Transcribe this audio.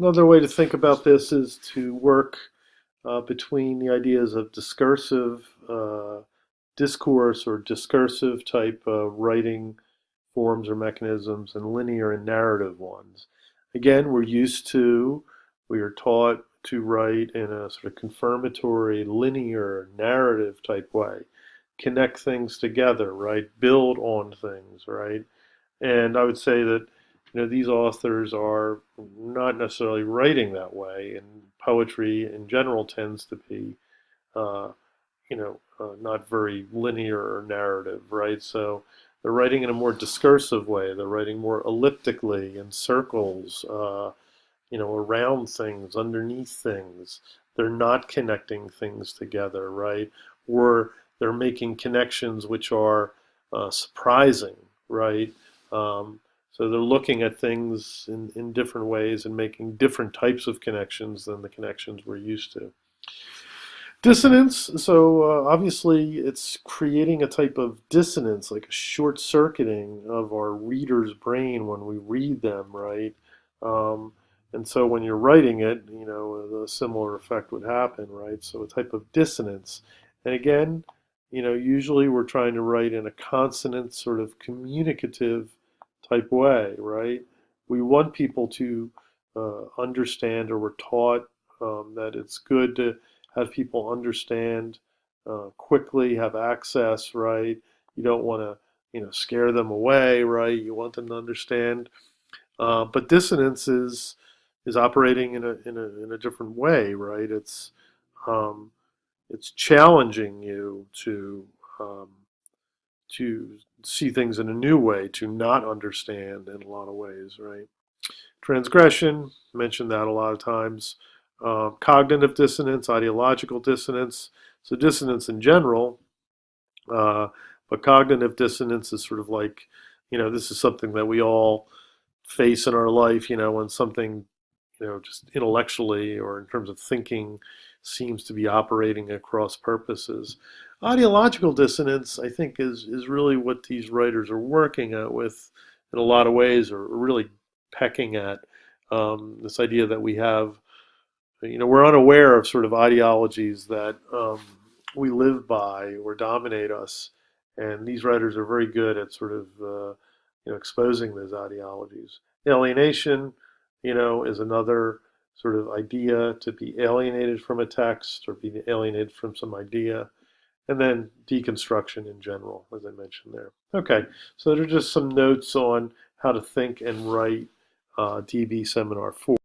Another way to think about this is to work between the ideas of discursive discourse or discursive type writing forms or mechanisms and linear and narrative ones. Again, we are taught to write in a sort of confirmatory, linear, narrative type way, connect things together, right? Build on things, right? And I would say that these authors are not necessarily writing that way, and poetry in general tends to be uh, not very linear or narrative, right? So they're writing in a more discursive way. They're writing more elliptically in circles, around things, underneath things. They're not connecting things together, right? Or they're making connections which are surprising, right? So they're looking at things in different ways and making different types of connections than the connections we're used to. Dissonance, so obviously it's creating a type of dissonance, like a short circuiting of our reader's brain when we read them, right? Um, and so when you're writing it, a similar effect would happen, right? So a type of dissonance. And again, usually we're trying to write in a consonant, sort of communicative type way, right? We want people to understand, or we're taught that it's good to have people understand quickly, have access, right? You don't want to, scare them away, right? You want them to understand. But dissonance is operating in a different way, right? Um, it's challenging you um, to see things in a new way, to not understand in a lot of ways, right? Transgression, mentioned that a lot of times. Cognitive dissonance, ideological dissonance. So dissonance in general, uh, but cognitive dissonance is sort of like, this is something that we all face in our life, when something, just intellectually or in terms of thinking seems to be operating at cross purposes. Ideological dissonance, I think, is really what these writers are working at with in a lot of ways, or really pecking at this idea that we have, we're unaware of sort of ideologies that we live by or dominate us. And these writers are very good at sort of, exposing those ideologies. Alienation, is another sort of idea, to be alienated from a text or be alienated from some idea. And then deconstruction in general, as I mentioned there. Okay, so there are just some notes on how to think and write DB Seminar 4.